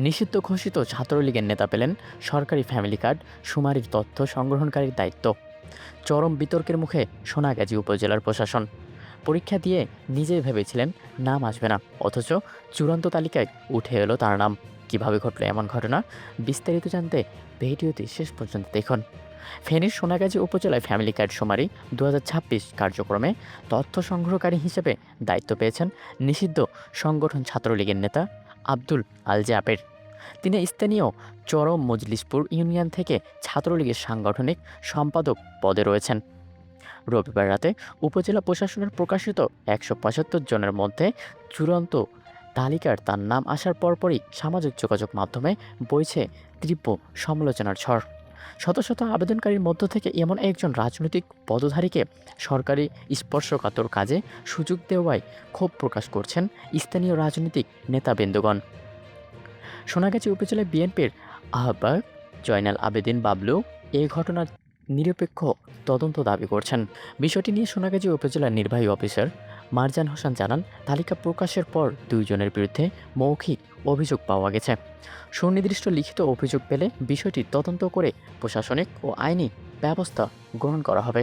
নিষিদ্ধ ঘোষিত ছাত্রলীগের নেতা পেলেন সরকারি ফ্যামিলি কার্ড শুমারির তথ্য সংগ্রহণকারীর দায়িত্ব। চরম বিতর্কের মুখে সোনাগাজী উপজেলার প্রশাসন। পরীক্ষা দিয়ে নিজেই ভেবেছিলেন নাম আসবে না, অথচ চূড়ান্ত তালিকায় উঠে এলো তার নাম। কিভাবে ঘটল এমন ঘটনা, বিস্তারিত জানতে ভিডিওটি শেষ পর্যন্ত দেখুন। ফেনীর সোনাগাজী উপজেলায় ফ্যামিলি কার্ড শুমারি 2026 কার্যক্রমে তথ্য সংগ্রহকারী হিসেবে দায়িত্ব পেয়েছেন নিষিদ্ধ সংগঠন ছাত্রলীগের নেতা আব্দুল আল জাবের। তিনি স্থানীয় চরম মজলিশপুর ইউনিয়ন থেকে ছাত্রলীগের সাংগঠনিক সম্পাদক পদে রয়েছেন। রবিবার রাতে উপজেলা প্রশাসনের প্রকাশিত 175 জনের মধ্যে চূড়ান্ত তালিকার তার নাম আসার পরপরই সামাজিক যোগাযোগ মাধ্যমে বইছে তীব্র সমালোচনার ঝড়। শত শত আবেদনকারীর মধ্য থেকে এমন একজন রাজনৈতিক পদধারীকে সরকারি স্পর্শকাতর কাজে সুযোগ দেওয়ায় ক্ষোভ প্রকাশ করছেন স্থানীয় রাজনৈতিক নেতাবৃন্দগণ। সোনাগাজী উপজেলায় বিএনপির আহ্বায়ক জয়নাল আবেদিন বাবলু এই ঘটনার নিরপেক্ষ তদন্ত দাবি করছেন। বিষয়টি নিয়ে সোনাগাজী উপজেলার নির্বাহী অফিসার মারজান হোসেন জানান, তালিকা প্রকাশের পর 2 জনের বিরুদ্ধে মৌখিক অভিযোগ পাওয়া গেছে। সুনির্দিষ্ট লিখিত অভিযোগ পেলে বিষয়টি তদন্ত করে প্রশাসনিক ও আইনি ব্যবস্থা গ্রহণ করা হবে।